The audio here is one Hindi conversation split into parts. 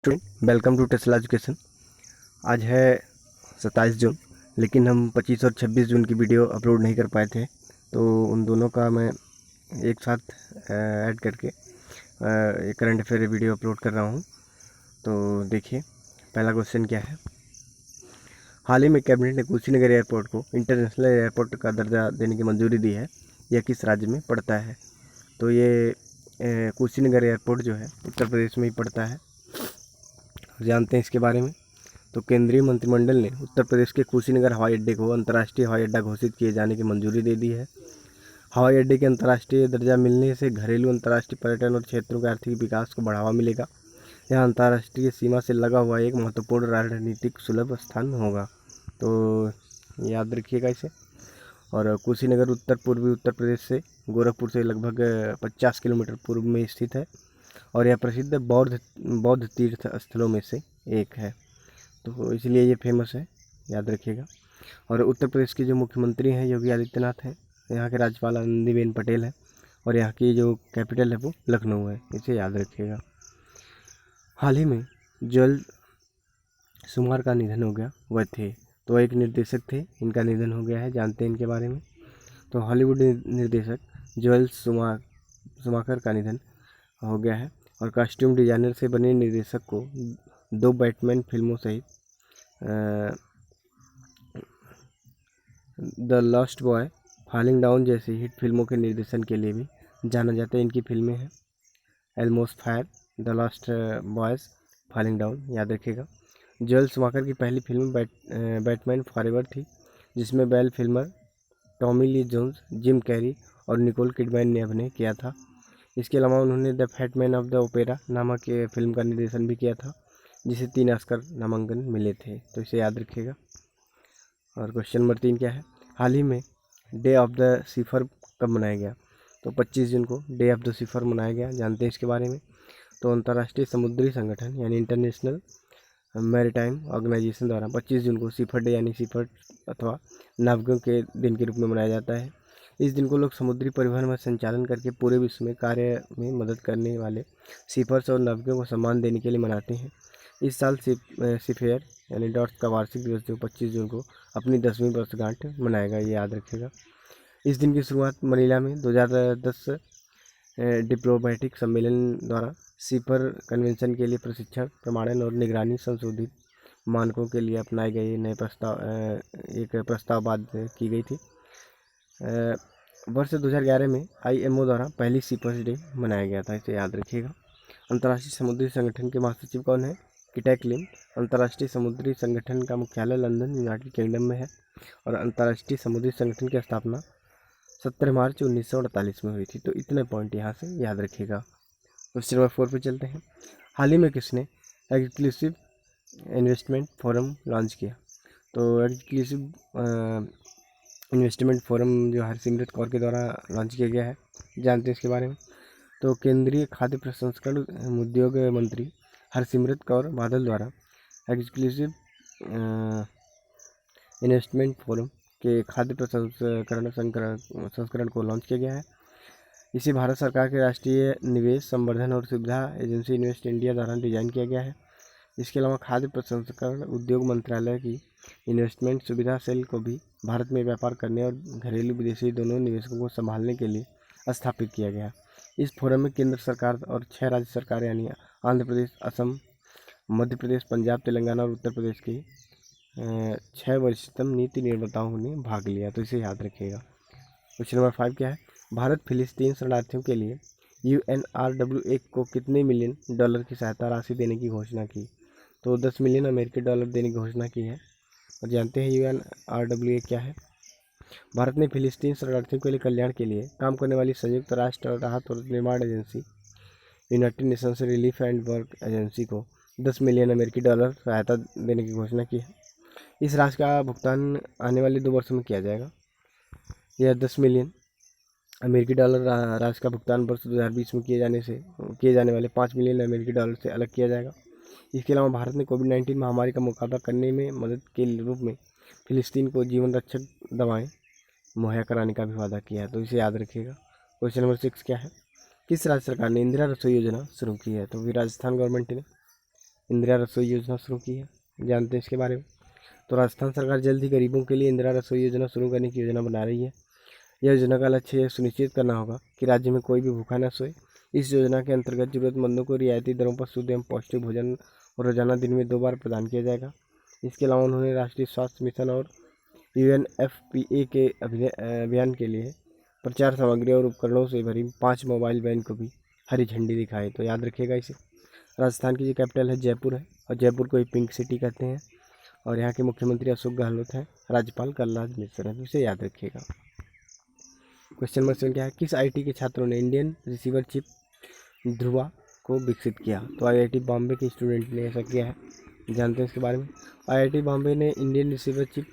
Student, welcome to Tesla Education. आज है 27 जून, लेकिन हम 25 और 26 जून की वीडियो अपलोड नहीं कर पाए थे, तो उन दोनों का मैं एक साथ ऐड करके एक करंट अफेयर वीडियो अपलोड कर रहा हूं। तो देखिए, पहला क्वेश्चन क्या है। हाल ही में कैबिनेट ने कुशीनगर एयरपोर्ट को इंटरनेशनल एयरपोर्ट का दर्जा देने की मंजूरी दी है। यह किस राज्य में पड़ता है? तो ये कुशीनगर एयरपोर्ट जो है उत्तर प्रदेश में ही पड़ता है। जानते हैं इसके बारे में। तो केंद्रीय मंत्रिमंडल ने उत्तर प्रदेश के कुशीनगर हवाई अड्डे को अंतर्राष्ट्रीय हवाई अड्डा घोषित किए जाने की मंजूरी दे दी है। हवाई अड्डे के अंतर्राष्ट्रीय दर्जा मिलने से घरेलू अंतर्राष्ट्रीय पर्यटन और क्षेत्रों के आर्थिक विकास को बढ़ावा मिलेगा। यह अंतर्राष्ट्रीय सीमा से लगा हुआ एक महत्वपूर्ण रणनीतिक सुलभ स्थान होगा, तो याद रखिएगा इसे। और कुशीनगर उत्तर पूर्वी उत्तर प्रदेश से गोरखपुर से लगभग 50 किलोमीटर पूर्व में स्थित है और यह प्रसिद्ध बौद्ध तीर्थ स्थलों में से एक है, तो इसलिए ये फेमस है, याद रखिएगा। और उत्तर प्रदेश के जो मुख्यमंत्री हैं योगी आदित्यनाथ हैं, यहाँ के राज्यपाल आनंदीबेन पटेल हैं और यहाँ की जो कैपिटल है वो लखनऊ है, इसे याद रखिएगा। हाल ही में जोएल शुमार का निधन हो गया, वह थे तो एक निर्देशक थे, इनका निधन हो गया है। जानते हैं इनके बारे में। तो हॉलीवुड निर्देशक जोएल शुमाकर का निधन हो गया है और कॉस्ट्यूम डिजाइनर से बने निर्देशक को 2 बैटमैन फिल्मों सहित the last boy, falling down जैसी हिट फिल्मों के निर्देशन के लिए भी जाना जाता है। इनकी फिल्में हैं almost fire, the last boys, falling down, याद रखिएगा। जोएल शुमाकर की पहली फिल्म बैटमैन फॉरएवर थी, जिसमें Val Kilmer, Tommy Lee Jones, Jim Carrey और निकोल किडमैन ने अभिनय किया था। इसके अलावा उन्होंने the Phantom of the Opera नामक फिल्म का निर्देशन भी किया था, जिसे 3 ऑस्कर नामांकन मिले थे, तो इसे याद रखिएगा। और क्वेश्चन नंबर 3 क्या है। हाल ही में डे ऑफ द सीफर कब मनाया गया? तो 25 जून को डे ऑफ द सीफर मनाया गया। जानते हैं इसके बारे में। तो अंतर्राष्ट्रीय समुद्री संगठन यानी इंटरनेशनल मैरीटाइम ऑर्गेनाइजेशन द्वारा 25 जून को सीफर डे यानी सीफर अथवा नाविकों के दिन के रूप में मनाया जाता है। इस दिन को लोग समुद्री परिवहन में संचालन करके पूरे विश्व में कार्य में मदद करने वाले सीफर्स और नाविकों को सम्मान देने के लिए मनाते हैं। इस साल सीफेयर यानी डॉट्स का वार्षिक दिवस जो 25 जून को अपनी 10वीं वर्षगांठ मनाएगा, ये याद रखिएगा। इस दिन की शुरुआत मनीला में 2010 डिप्लोमेटिक सम्मेलन द्वारा सीफर कन्वेंशन के लिए प्रशिक्षण, प्रमाणन और निगरानी संशोधित मानकों के लिए अपनाए गए नए एक प्रस्ताव बाद की गई थी। वर्ष 2011 में आईएमओ द्वारा पहली सीपर्स डे मनाया गया था, इसे याद रखिएगा। अंतर्राष्ट्रीय समुद्री संगठन के महासचिव कौन है? किटैक लिन। अंतर्राष्ट्रीय समुद्री संगठन का मुख्यालय लंदन यूनाइटेड किंगडम में है और अंतर्राष्ट्रीय समुद्री संगठन की स्थापना 17 मार्च 1948 में हुई थी। तो इतने पॉइंट यहाँ से याद रखिएगा। क्वेश्चन नंबर 4 पे चलते हैं। हाल ही में किसने एक्सक्लूसिव इन्वेस्टमेंट फोरम लॉन्च किया? तो एक्सक्लूसिव इन्वेस्टमेंट फोरम जो हरसिमरत कौर के द्वारा लॉन्च किया गया है, जानते हैं इसके बारे में। तो केंद्रीय खाद्य प्रसंस्करण उद्योग मंत्री हरसिमरत कौर बादल द्वारा एक्सक्लूसिव इन्वेस्टमेंट फोरम के खाद्य प्रसंस्करण संस्करण को लॉन्च किया गया है। इसे भारत सरकार के राष्ट्रीय निवेश संवर्धन और सुविधा एजेंसी इन्वेस्ट इंडिया द्वारा डिजाइन किया गया है। इसके अलावा खाद्य प्रसंस्करण उद्योग मंत्रालय की इन्वेस्टमेंट सुविधा सेल को भी भारत में व्यापार करने और घरेलू विदेशी दोनों निवेशकों को संभालने के लिए स्थापित किया गया। इस फोरम में केंद्र सरकार और 6 राज्य सरकार यानी आंध्र प्रदेश, असम, मध्य प्रदेश, पंजाब, तेलंगाना और उत्तर प्रदेश के 6 वरिष्ठतम नीति निर्माताओं ने भाग लिया, तो इसे याद रखिएगा। क्वेश्चन नंबर 5 क्या है। भारत फिलिस्तीन शरणार्थियों के लिए UNRWA को कितने मिलियन डॉलर की सहायता राशि देने की घोषणा की? तो 10 मिलियन अमेरिकी डॉलर देने की घोषणा की है। और जानते हैं UNRWA क्या है। भारत ने फिलिस्तीन शरणार्थियों के लिए कल्याण के लिए काम करने वाली संयुक्त राष्ट्र राहत और निर्माण agency United Nations relief and work agency को 10 मिलियन अमेरिकी डॉलर सहायता देने की घोषणा की है। इस राशि का भुगतान आने वाले 2 वर्षों में किया जाएगा। यह 10 मिलियन अमेरिकी डॉलर राशि का भुगतान वर्ष 2020 में किए जाने वाले 5 मिलियन अमेरिकी डॉलर से अलग किया जाएगा। इसके अलावा भारत ने कोविड-19 महामारी का मुकाबला करने में मदद के रूप में फिलिस्तीन को जीवन रक्षक दवाएं मुहैया कराने का भी वादा किया है, तो इसे याद रखिएगा। क्वेश्चन नंबर 6 क्या है। किस राज्य सरकार ने इंदिरा रसोई योजना शुरू की है? तो भी राजस्थान गवर्नमेंट ने। इंदिरा रसोई योजना शुरू की है, जानते हैं इसके बारे में। तो राजस्थान सरकार जल्द ही गरीबों के लिए इंदिरा रसोई योजना शुरू करने की योजना बना रही है। यह योजना का लक्ष्य यह सुनिश्चित करना होगा कि राज्य में कोई भी भूखा न सोए। इस योजना के अंतर्गत जरूरतमंदों को रियायती दरों पर शुद्ध एवं पौष्टिक भोजन रोजाना दिन में 2 बार प्रदान किया जाएगा। इसके अलावा उन्होंने राष्ट्रीय स्वास्थ्य मिशन और UNFPA के अभियान के लिए प्रचार सामग्री और उपकरणों से भरी 5 मोबाइल वैन को भी हरी झंडी दिखाई। तो याद रखिएगा इसे। राजस्थान की जो कैपिटल है जयपुर है, और जयपुर को ही पिंक सिटी कहते हैं, और यहाँ के मुख्यमंत्री अशोक गहलोत हैं, राज्यपाल कलराज मिश्र हैं, तो इसे याद रखिएगा। क्वेश्चन नंबर 7 क्या है, किस IIT के छात्रों ने इंडियन रिसीवर चिप ध्रुवा को विकसित किया? तो IIT बॉम्बे के स्टूडेंट ने ऐसा किया है, जानते हैं इसके बारे में। IIT बॉम्बे ने इंडियन रिसीवर चिप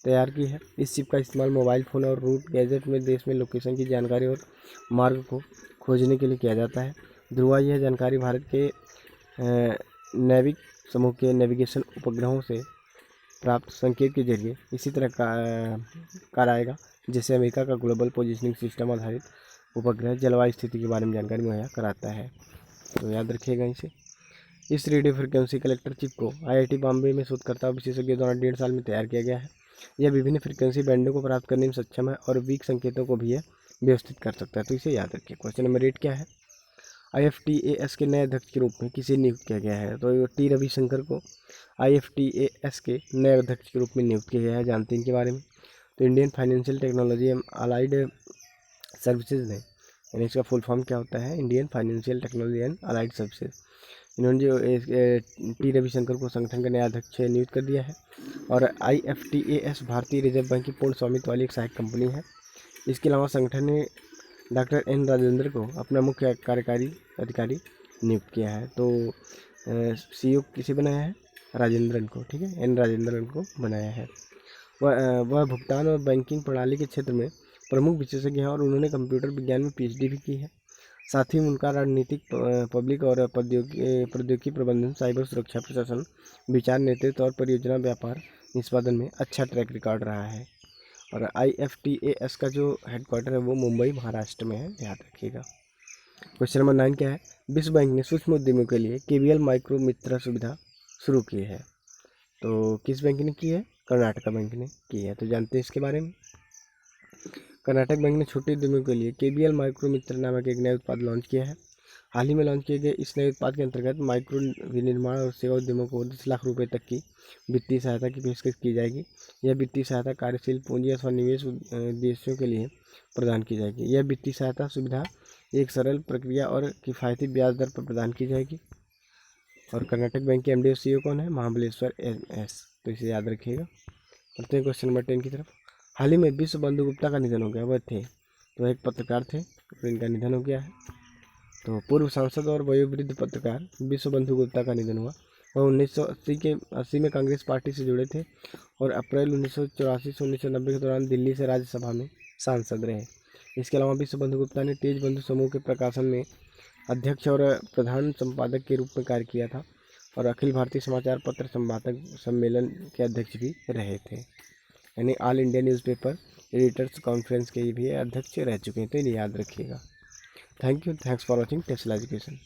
तैयार की है। इस चिप का इस्तेमाल मोबाइल फ़ोन और रूट गैजेट में देश में लोकेशन की जानकारी और मार्ग को खोजने के लिए किया जाता है। ध्रुवा यह जानकारी भारत के नैविक समूह के नेविगेशन उपग्रहों से प्राप्त संकेत के जरिए इसी तरह कार्य आएगा जैसे अमेरिका का ग्लोबल पोजिशनिंग सिस्टम आधारित उपग्रह जलवायु स्थिति के बारे में जानकारी मुहैया कराता है। तो याद रखिएगा इसे। इस रेडियो फ्रिक्वेंसी कलेक्टर चिप को IIT बॉम्बे में शोधकर्ता और विशेषज्ञों द्वारा 1.5 साल में तैयार किया गया है। यह विभिन्न फ्रिक्वेंसी बैंडों को प्राप्त करने में सक्षम है और वीक संकेतों को भी यह व्यवस्थित कर सकता है। तो इसे याद रखिए। क्वेश्चन नंबर 8 क्या है, IFTAS के नए अध्यक्ष के रूप में किसे नियुक्त किया गया है? तो T रविशंकर को IFTAS के नए अध्यक्ष के रूप में नियुक्त किया गया है, जानते हैं इनके बारे में। तो Indian financial technology and allied services ने, यानी इसका फुल फॉर्म क्या होता है, Indian financial technology and allied services, इन्होंने जो T रविशंकर को संगठन का नया अध्यक्ष नियुक्त कर दिया है। और IFTAS भारतीय रिजर्व बैंक की पूर्ण स्वामित्व वाली एक सहायक कंपनी है। इसके अलावा संगठन ने डॉक्टर N राजेंद्र को अपना मुख्य कार्यकारी अधिकारी नियुक्त किया है। तो CEO किसे बनाया है? राजेंद्रन को, ठीक है, N राजेंद्रन को बनाया है। वह भुगतान और बैंकिंग प्रणाली के क्षेत्र में प्रमुख विशेषज्ञ हैं और उन्होंने कंप्यूटर विज्ञान में PhD भी की है। साथ ही उनका राजनीतिक, पब्लिक और प्रौद्योगिकी प्रबंधन, साइबर सुरक्षा, प्रशासन, विचार नेतृत्व और परियोजना व्यापार निष्पादन में अच्छा ट्रैक रिकॉर्ड रहा है। और IFTAS का जो हेडक्वार्टर है वो मुंबई महाराष्ट्र में है, याद रखिएगा। क्वेश्चन नंबर 9 क्या है, विश्व बैंक ने सूक्ष्म उद्यमियों के लिए KVL माइक्रो मित्र सुविधा शुरू की है। तो किस बैंक ने की है? कर्नाटका बैंक ने की है, तो जानते हैं इसके बारे में। कर्नाटक बैंक ने छोटे उद्यमियों के लिए KVL माइक्रो मित्र नामक एक नया उत्पाद लॉन्च किया है। हाल ही में लॉन्च किए गए इस नए उत्पाद के अंतर्गत माइक्रो विनिर्माण और सेवा उद्यमों को 10 लाख रुपए तक की वित्तीय सहायता की पेशकश की जाएगी। यह वित्तीय सहायता कार्यशील पूंजी अथवा निवेश उद्देश्यों के लिए प्रदान की जाएगी। यह वित्तीय सहायता सुविधा एक सरल प्रक्रिया और किफ़ायती ब्याज दर पर प्रदान की जाएगी। और कर्नाटक बैंक के MD और CEO कौन है? महाबलेश्वर MS, तो इसे याद रखिएगा। बढ़ते हैं क्वेश्चन नंबर 10 की तरफ। हाल ही में विश्व बंधु गुप्ता का निधन हो गया। वह थे, तो एक पत्रकार थे और इनका निधन हो गया है। तो पूर्व सांसद और वयोवृद्ध पत्रकार विश्व बंधु गुप्ता का निधन हुआ। वह 1980 में कांग्रेस पार्टी से जुड़े थे और अप्रैल 1984 से 1990 के दौरान दिल्ली से राज्यसभा में सांसद रहे। इसके अलावा विश्व बंधु गुप्ता ने तेज बंधु समूह के प्रकाशन में अध्यक्ष और प्रधान संपादक के रूप में कार्य किया था और अखिल भारतीय समाचार पत्र संपादक सम्मेलन के अध्यक्ष भी रहे थे, यानी all India newspaper editors conference के भी अध्यक्ष रह चुके हैं। तो इन्हें याद रखिएगा। Thank you, thanks for watching Tesla education.